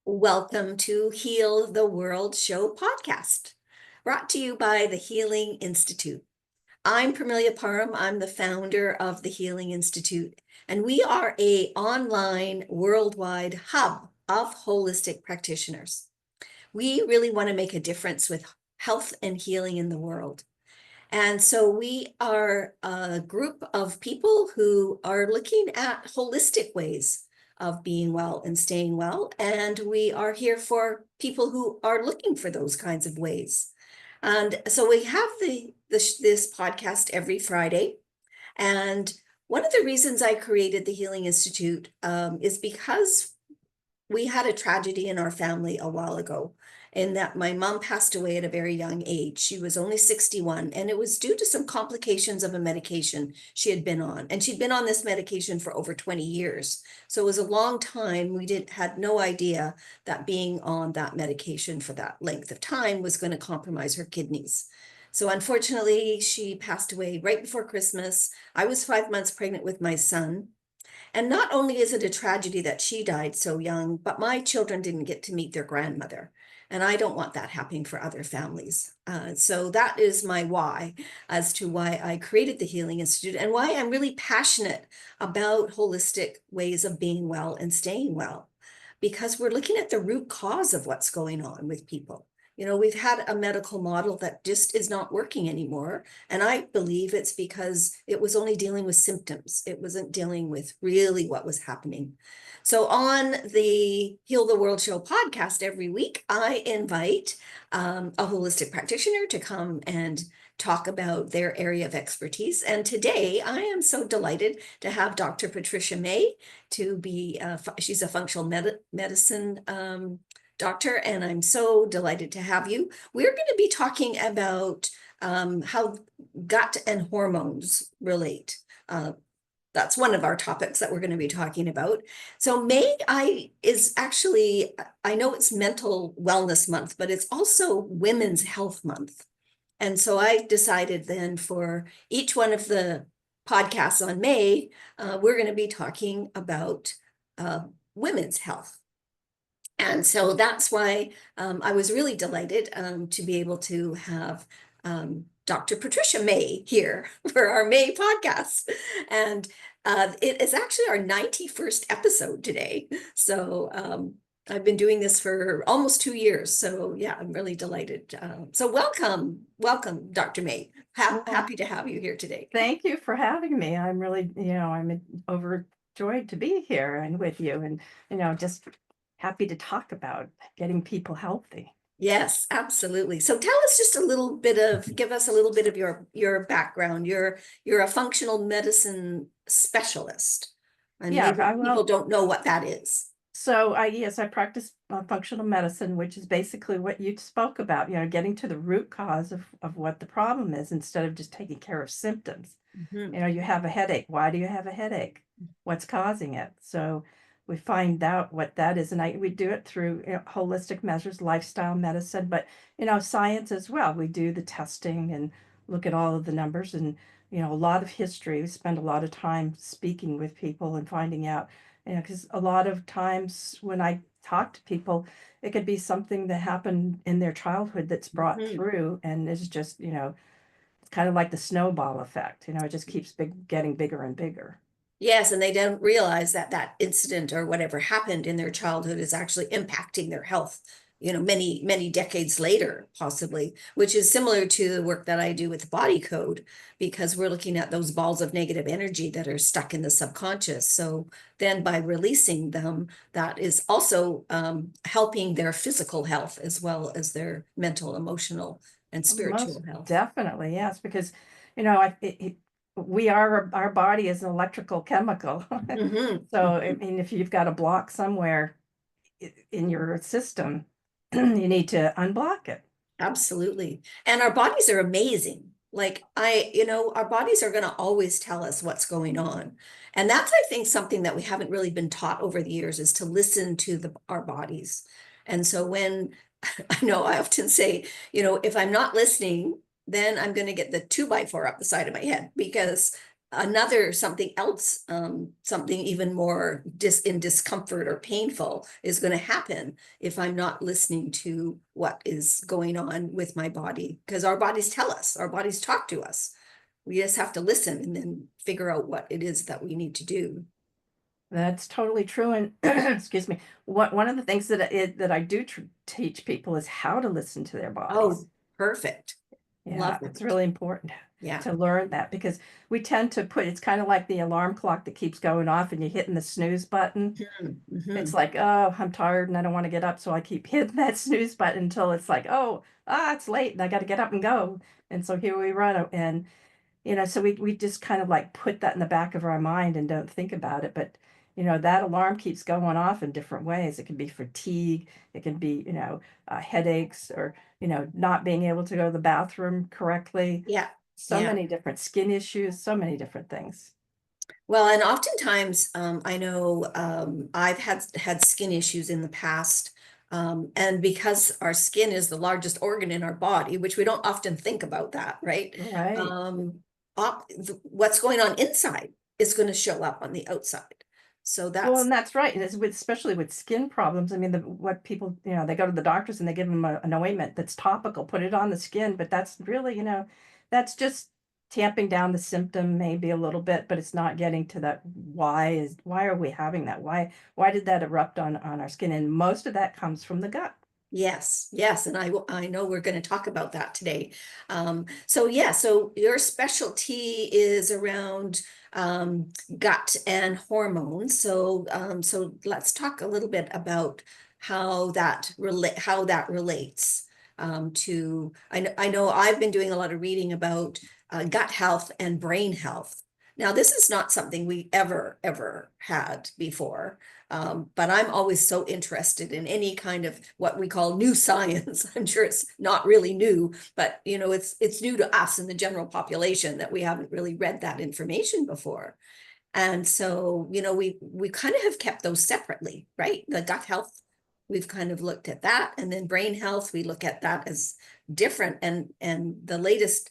Welcome to Heal the World Show podcast, brought to you by the Healing Institute. I'm Parmelia Parham. I'm the founder of the Healing Institute, and we are an online worldwide hub of holistic practitioners. We really want to make a difference with health and healing in the world. And so we are a group of people who are looking at holistic ways of being well and staying well. And we are here for people who are looking for those kinds of ways. And so we have this podcast every Friday. And one of the reasons I created the Healing Institute is because we had a tragedy in our family a while ago, in that my mom passed away at a very young age. She was only 61, and it was due to some complications of a medication she had been on. And she'd been on this medication for over 20 years. So it was a long time. We had no idea that being on that medication for that length of time was going to compromise her kidneys. So unfortunately, she passed away right before Christmas. I was 5 months pregnant with my son. And not only is it a tragedy that she died so young, but my children didn't get to meet their grandmother. And I don't want that happening for other families. So that is my why as to why I created the Healing Institute and why I'm really passionate about holistic ways of being well and staying well, because we're looking at the root cause of what's going on with people. We've had a medical model that just is not working anymore. And I believe it's because it was only dealing with symptoms. It wasn't dealing with really what was happening. So on the Heal the World Show podcast every week, I invite a holistic practitioner to come and talk about their area of expertise. And today I am so delighted to have Dr. Patricia May to be, she's a functional medicine doctor, and I'm so delighted to have you. We're going to be talking about how gut and hormones relate. That's one of our topics that we're going to be talking about. So is actually, I know it's Mental Wellness Month, but it's also Women's Health Month. And so I decided then for each one of the podcasts on May, we're going to be talking about women's health. And so that's why I was really delighted to be able to have Dr. Patricia May here for our May podcast. And it is actually our 91st episode today. So I've been doing this for almost 2 years. So yeah, I'm really delighted. So welcome, Dr. May. Well, Happy to have you here today. thank you for having me. I'm really, I'm overjoyed to be here and with you and, just happy to talk about getting people healthy. Yes, absolutely. So give us a little bit of your background. You're a functional medicine specialist, and Yeah, maybe people don't know what that is. yes, I practice functional medicine, which is basically what you spoke about, getting to the root cause of what the problem is instead of just taking care of symptoms. Mhm. You have a headache. Why do you have a headache? What's causing it? So we find out what that is, and we do it through holistic measures, lifestyle medicine, but science as well. We do the testing and look at all of the numbers and a lot of history. We spend a lot of time speaking with people and finding out, because a lot of times when I talk to people, it could be something that happened in their childhood that's brought Mhm. through and is just it's kind of like the snowball effect. It just keeps getting bigger and bigger. Yes, and they don't realize that that incident or whatever happened in their childhood is actually impacting their health, many, many decades later, possibly, which is similar to the work that I do with the body code, because we're looking at those balls of negative energy that are stuck in the subconscious. So then by releasing them, that is also helping their physical health as well as their mental, emotional, and Most spiritual health. definitely, yes, because our body is an electrical chemical. Mhm. So I mean, if you've got a block somewhere in your system, you need to unblock it. Absolutely. And our bodies are amazing. Our bodies are going to always tell us what's going on. And that's, I think, something that we haven't really been taught over the years is to listen to our bodies. And so when I often say, if I'm not listening, then I'm going to get the 2x4 up the side of my head because another something else, something even more in discomfort or painful is going to happen if I'm not listening to what is going on with my body, because our bodies tell us, our bodies talk to us. We just have to listen and then figure out what it is that we need to do. That's totally true. And excuse me, one of the things that I do teach people is how to listen to their Oh, bodies. perfect. Yeah, Love it's that. really important Yeah. to learn that because we tend to put it's kind of like the alarm clock that keeps going off and you're hitting the snooze button. It's Mm-hmm. like, oh, I'm tired and I don't want to get up, so I keep hitting that snooze button until it's like, oh, it's late and I got to get up and go. And so here we run, and so we just kind of like put that in the back of our mind and don't think about it. But that alarm keeps going off in different ways. It can be fatigue, it can be headaches, or not being able to go to the bathroom correctly. Yeah. So Yeah. many different skin issues, so many different things. Well, and oftentimes, I know I've had skin issues in the past, and because our skin is the largest organ in our body, which we don't often think about that, right? Right. Um, what's going on inside is going to show up on the outside. So Well, that's and that's right. And it's especially with skin problems. I mean, what people, they go to the doctors and they give them an ointment that's topical, put it on the skin, but that's really, that's just tamping down the symptom maybe a little bit, but it's not getting to that why are we having that? Why did that erupt on our skin? And most of that comes from the gut. yes, yes, and I know we're going to talk about that today. So yeah, so your specialty is around gut and hormones. So let's talk a little bit about how that relates to. I know I've been doing a lot of reading about gut health and brain health. Now, this is not something we ever had before. But I'm always so interested in any kind of what we call new science. I'm sure it's not really new, but it's new to us in the general population that we haven't really read that information before. And so, we kind of have kept those separately, right? The gut health, we've kind of looked at that, and then brain health, we look at that as different. And the latest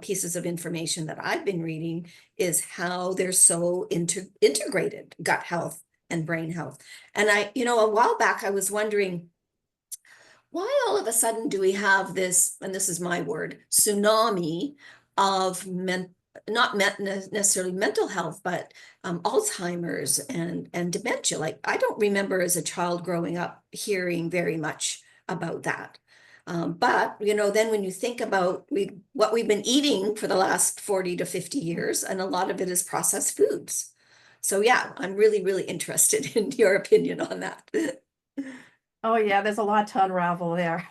pieces of information that I've been reading is how they're so integrated, gut health and brain health. And a while back, I was wondering why all of a sudden do we have this, and this is my word, tsunami of not necessarily mental health, but Alzheimer's and dementia. Like, I don't remember as a child growing up hearing very much about that. But then when you think about what we've been eating for the last 40 to 50 years, and a lot of it is processed foods. So yeah, I'm really, really interested in your opinion on that. Oh yeah, there's a lot to unravel there.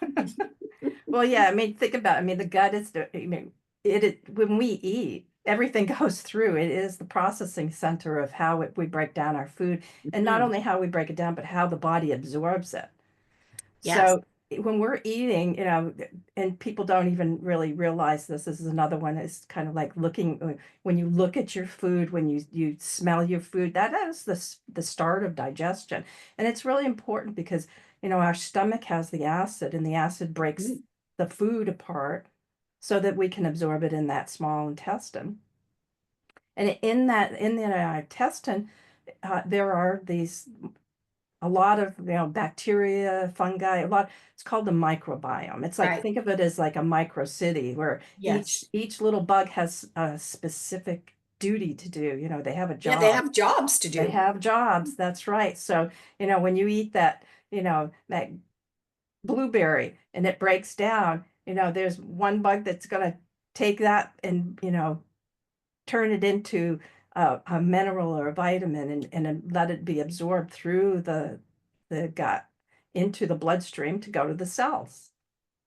Well, yeah, I mean, think about, I mean, the gut is I mean, when we eat, everything goes through. It is the processing center of how we break down our food, and not Mhm. only how we break it down, but how the body absorbs it. Yes. So when we're eating, and people don't even really realize this is another one. It's kind of like looking when you look at your food, when you smell your food, that is the start of digestion, and it's really important because our stomach has the acid, and the acid breaks Mm. the food apart so that we can absorb it in that small intestine. And in the intestine, there are these a lot of bacteria, fungi, a lot. It's called the microbiome. It's like, Right. think of it as like a micro city where each Yes. each little bug has a specific duty to do. They have a Yeah, they job. have jobs to They do. have jobs. That's right. So when you eat that blueberry and it breaks down, there's one bug that's going to take that and turn it into a mineral or a vitamin, and then let it be absorbed through the gut into the bloodstream to go to the cells.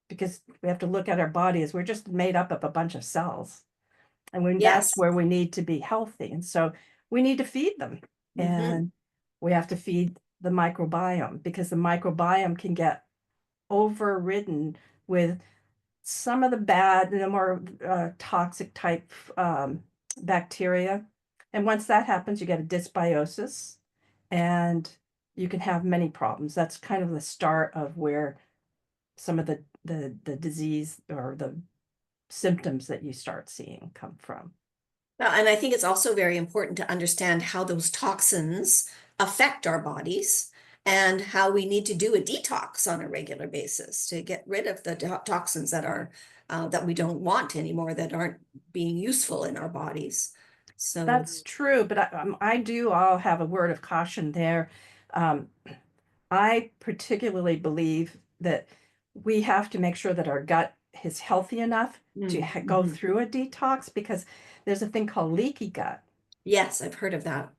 Because we have to look at our body as we're just made up of a bunch of cells. And that's Yes. where we need to be healthy. And so we need to feed them. Hmm. And we have to feed the microbiome because the microbiome can get overridden with some of the bad and the more toxic type bacteria. And once that happens, you get a dysbiosis and you can have many problems. That's kind of the start of where some of the disease or the symptoms that you start seeing come from. Well, and I think it's also very important to understand how those toxins affect our bodies and how we need to do a detox on a regular basis to get rid of the toxins that are that we don't want anymore, that aren't being useful in our bodies. So, That's true, but I do all have a word of caution there. Um, I particularly believe that we have to make sure that our gut is healthy enough to go mhm. through a detox because there's a thing called leaky gut. Yes, I've heard of that.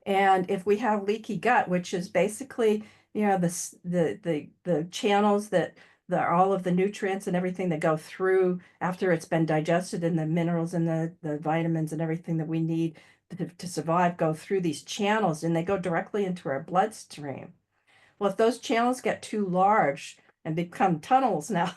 And if we have leaky gut, which is basically, the channels that all of the nutrients and everything that go through after it's been digested and the minerals and the vitamins and everything that we need to survive go through these channels and they go directly into our bloodstream. Well, if those channels get too large and become tunnels now,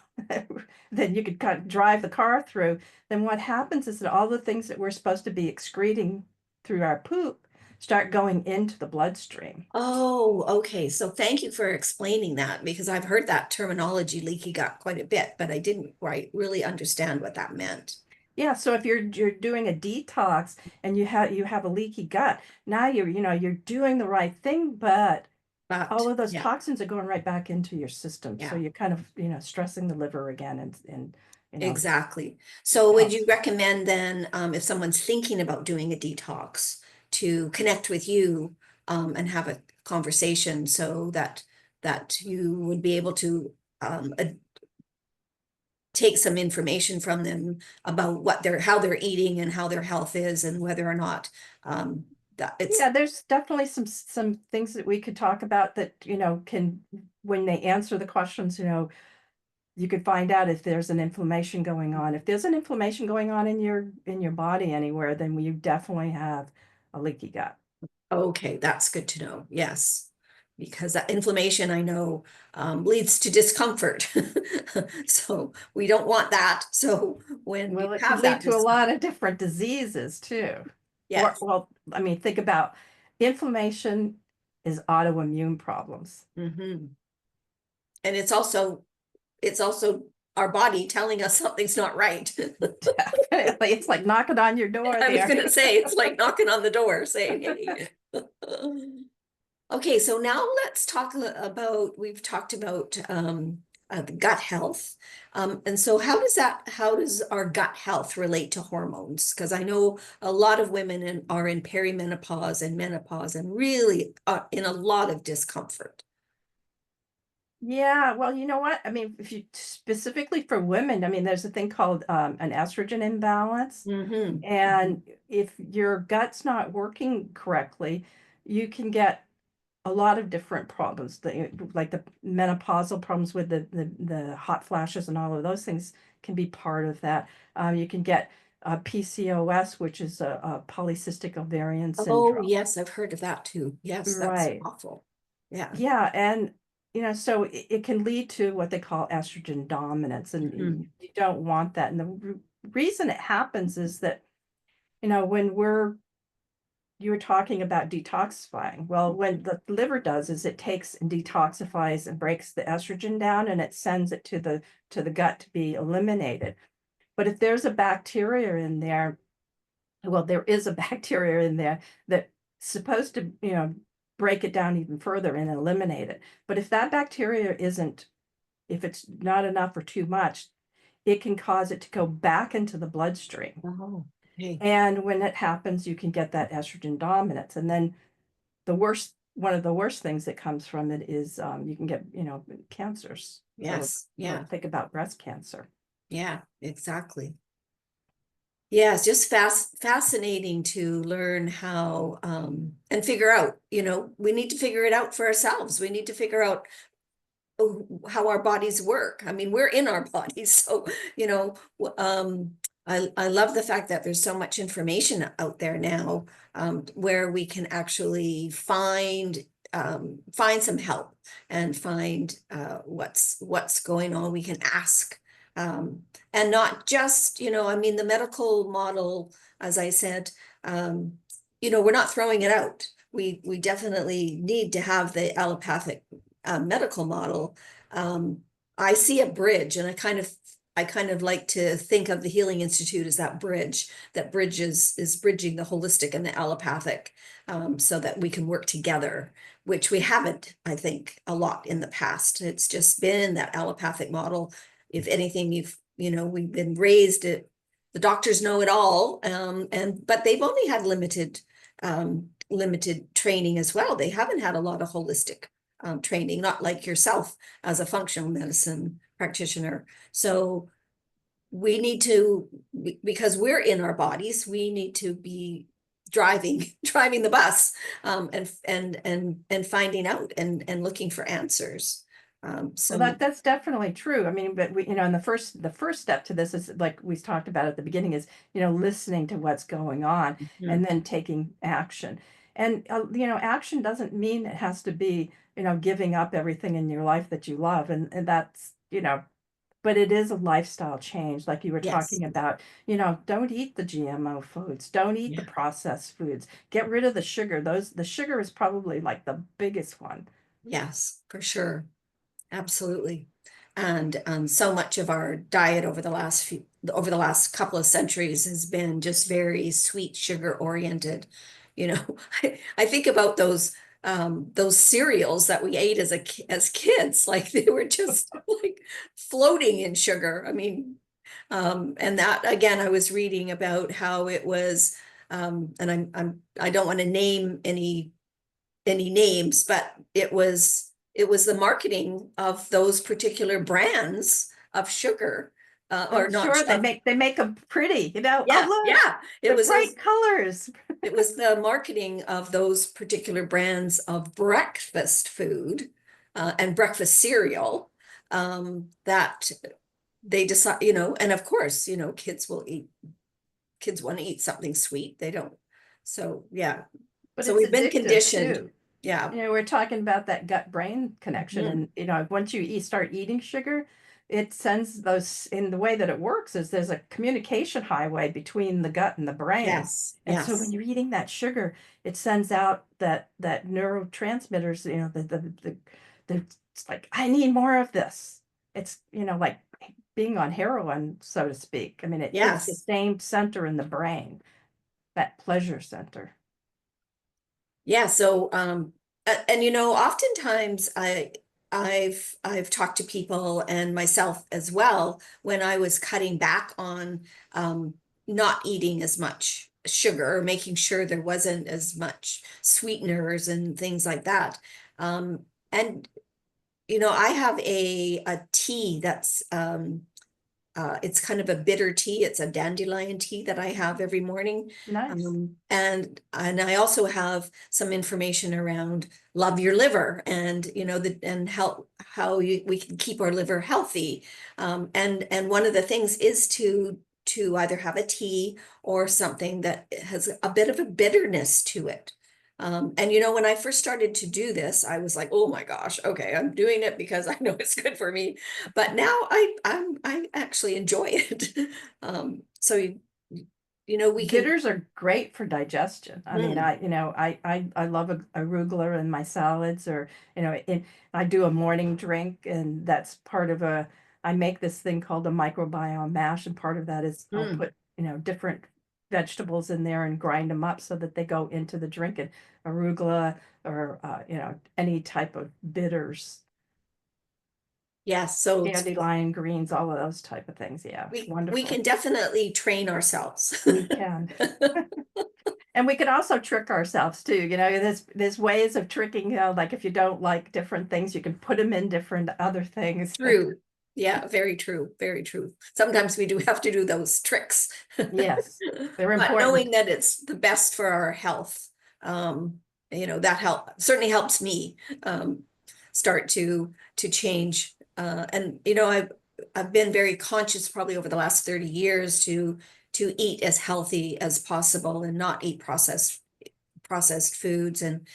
then you could kind of drive the car through. Then what happens is that all the things that we're supposed to be excreting through our poop start going into the bloodstream. Oh, okay. So thank you for explaining that because I've heard that terminology leaky gut quite a bit, but I didn't quite really understand what that meant. Yeah, so if you're doing a detox and you have a leaky gut, now you're doing the right thing, but all But of those yeah, toxins are going right back into your system. So yeah, you're kind of, stressing the liver again and exactly. So would you health. recommend then, if someone's thinking about doing a detox, to connect with you, and have a conversation so that you would be able to take some information from them about how they're eating and how their health is and whether or not that it's Yeah, there's definitely some things that we could talk about that, can when they answer the questions, you could find out if there's an inflammation going on. If there's an inflammation going on in your body anywhere, then you definitely have a leaky gut. okay. That's good to know. Yes, because that inflammation I know leads to discomfort. So we don't want that. So when you Well, it can have lead that to a discomfort, lot of different diseases too. Or, yes. well, I mean, think about inflammation is autoimmune problems. Hmm. And it's also our body telling us something's not right. Definitely. It's like knocking on your door I was there. gonna say it's like knocking on the door saying, hey. Okay, so now let's talk about, we've talked about the gut health. And so how does our gut health relate to hormones? Because I know a lot of women are in perimenopause and menopause and really are in a lot of discomfort. Yeah, well, you know what? I mean, if you specifically for women, I mean, there's a thing called an estrogen imbalance. Hmm. And if your gut's not working correctly, you can get a lot of different problems, like the menopausal problems with the hot flashes and all of those things can be part of that. You can get PCOS, which is a polycystic ovarian Oh, syndrome. yes, I've heard of that too. Yes, that's Right. awful. Yeah. Yeah, and so it can lead to what they call estrogen dominance, and Hmm. you don't want that. And the reason it happens is that, when you were talking about detoxifying. Well, when the liver does is it takes and detoxifies and breaks the estrogen down and it sends it to the gut to be eliminated. But if there's a bacteria in there, well, there is a bacteria in there that's supposed to, break it down even further and eliminate it. But if that bacteria isn't, if it's not enough or too much, it can cause it to go back into the bloodstream. Oh, okay. And when it happens, you can get that estrogen dominance. And then one of the worst things that comes from it is you can get, cancers. So, Yes. Yeah. think about breast cancer. Yeah, exactly. Yeah, it's just fascinating to learn how and figure out, we need to figure it out for ourselves. We need to figure out how our bodies work. I mean, we're in our bodies, so I love the fact that there's so much information out there now, where we can actually find some help and find what's going on. We can ask, and not just, I mean, the medical model, as I said, we're not throwing it out. We definitely need to have the allopathic medical model. I see a bridge, and I kind of I kind of like to think of the Healing Institute as that bridge that bridges is bridging the holistic and the allopathic, so that we can work together, which we haven't, I think, a lot in the past. It's just been that allopathic model. If anything, we've been raised it, the doctors know it all, but they've only had limited training as well. They haven't had a lot of holistic training, not like yourself as a functional medicine practitioner. So we need to, because we're in our bodies, we need to be driving driving the bus, and finding out and looking for answers. Well, So that's definitely true. I mean, but we, and the first step to this is like we talked about at the beginning is, listening to what's going on and then taking action. And, action doesn't mean it has to be, giving up everything in your life that you love. And that's, but it is a lifestyle change. Like you were yes, talking about, don't eat the GMO foods, don't eat the yeah, processed foods, get rid of the sugar. The sugar is probably like the biggest one. yes, for sure. Absolutely. And so much of our diet over the last couple of centuries has been just very sweet sugar oriented. You know, I think about those cereals that we ate as kids, like they were just like floating in sugar. I mean, and that again, I was reading about how it was, and I don't want to name any names, but it was the marketing of those particular brands of sugar, Oh, or not sure, they of, make them pretty, yeah, oh, look, yeah, it the was bright those, colors. it was the marketing of those particular brands of breakfast food, and breakfast cereal, that they decide, and of course, kids want to eat something sweet, they don't. So yeah, But so it's we've been addictive conditioned. too. Yeah. We're talking about that gut-brain connection, Mhm. and, once you start eating sugar, it sends those, in the way that it works is there's a communication highway between the gut and the brain. Yes, And so when yes. you're eating that sugar, it sends out that neurotransmitters, the it's like, I need more of this. It's, like being on heroin, so to speak. I mean, it hits the Yes. same center in the brain, that pleasure center. Yeah. So, and oftentimes I've talked to people and myself as well when I was cutting back on not eating as much sugar, or making sure there wasn't as much sweeteners and things like that. And I have a tea that's it's kind of a bitter tea. It's a dandelion tea that I have every morning. Nice. And I also have some information around love your liver, and and we can keep our liver healthy. And one of the things is to either have a tea or something that has a bit of a bitterness to it. And when I first started to do this, I was like, oh my gosh, okay, I'm doing it because I know it's good for me. But now I actually enjoy it. So we can. Bitters are great for digestion. I mean, Mm, I love arugula in my salads, or, I do a morning drink, and that's part of I make this thing called a microbiome mash, and part of that is I'll mm. put, different vegetables in there and grind them up so that they go into the drink, and arugula, or, any type of bitters, Yeah, so dandelion greens, all of those type of things. Yeah, it's we wonderful. can definitely train ourselves. We can. And we can also trick ourselves too. There's ways of tricking, like if you don't like different things, you can put them in different other things. True. Yeah, very true. Very true. Sometimes we do have to do those tricks. Yes, they're But important. knowing that it's the best for our health, that certainly helps me start to change. And I've been very conscious probably over the last 30 years to eat as healthy as possible and not eat processed foods, and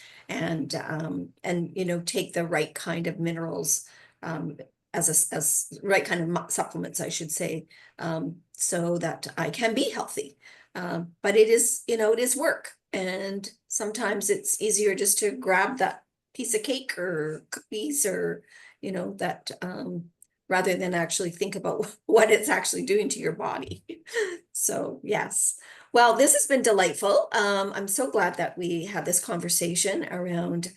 take the right kind of minerals, um, as right kind of supplements, I should say, so that I can be healthy. But it is work, and sometimes it's easier just to grab that piece of cake or cookies, or that rather than actually think about what it's actually doing to your body. So yes. Well, this has been delightful. I'm so glad that we had this conversation around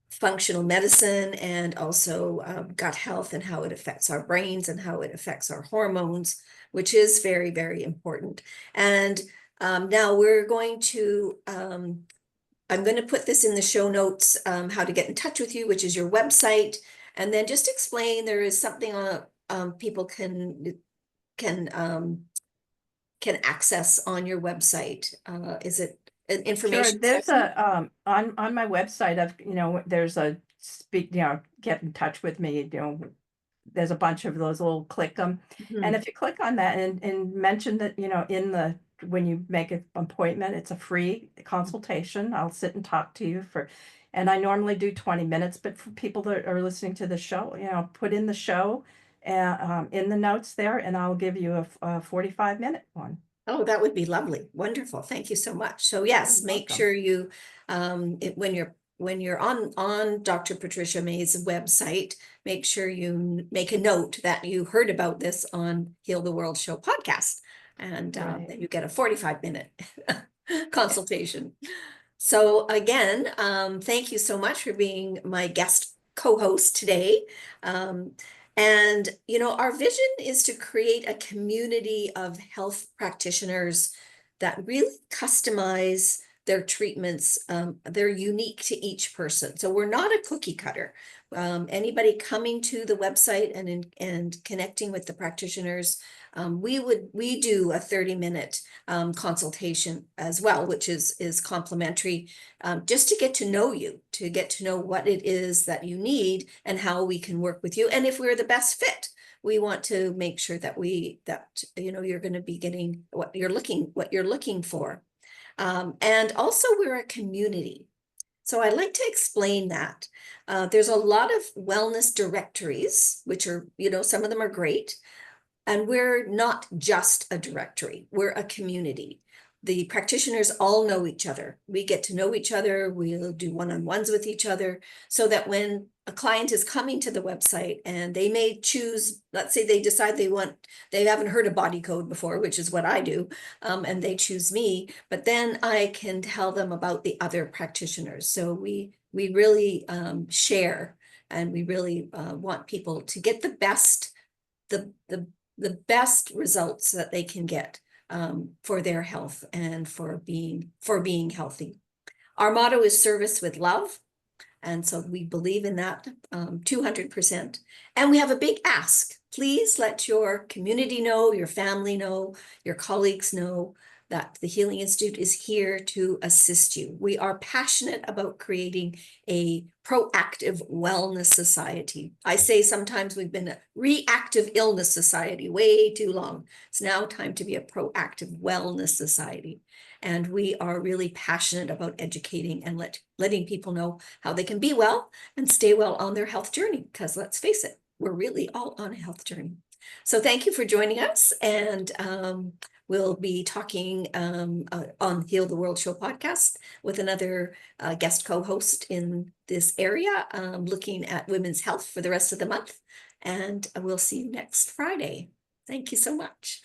functional medicine and also gut health and how it affects our brains and how it affects our hormones, which is very, very important. And now we're going to, I'm going to put this in the show notes, how to get in touch with you, which is your website. And then just explain there is something on people can access on your website. Is it an Sure, information there's section? a on my website of there's a speak get in touch with me, there's a bunch of those little click them. And Mhm. if you click on that and mention that, in the when you make an appointment, it's a free consultation. I'll sit and talk to you and I normally do 20 minutes, but for people that are listening to the show, put in the show in the notes there, and I'll give you a 45-minute one. Oh, that would be lovely. Wonderful. Thank you so much. So yes, You're make welcome. sure you when you're on Dr. Patricia May's website, make sure you make a note that you heard about this on Heal the World Show podcast, and Right. then you get a 45-minute consultation. So again, thank you so much for being my guest co-host today. And our vision is to create a community of health practitioners that really customize their treatments. They're unique to each person. So we're not a cookie cutter. Anybody coming to the website and connecting with the practitioners, we do a 30-minute consultation as well, which is complimentary, just to get to know you, to get to know what it is that you need and how we can work with you. And if we're the best fit, we want to make sure that you're going to be getting what you're looking for. And also we're a community. So I'd like to explain that. There's a lot of wellness directories, which are, some of them are great. And we're not just a directory, we're a community. The practitioners all know each other. We get to know each other. We'll do one-on-ones with each other so that when a client is coming to the website and they may choose, let's say they decide they haven't heard of Body Code before, which is what I do, and they choose me, but then I can tell them about the other practitioners. So we really share, and we really want people to get the best results that they can get for their health and for being healthy. Our motto is service with love. And so we believe in that 200%. And we have a big ask. Please let your community know, your family know, your colleagues know that the Healing Institute is here to assist you. We are passionate about creating a proactive wellness society. I say sometimes we've been a reactive illness society way too long. It's now time to be a proactive wellness society. And we are really passionate about educating and letting people know how they can be well and stay well on their health journey. Because let's face it, we're really all on a health journey. So thank you for joining us. And we'll be talking on Heal the World Show podcast with another guest co-host in this area, looking at women's health for the rest of the month. And we'll see you next Friday. Thank you so much.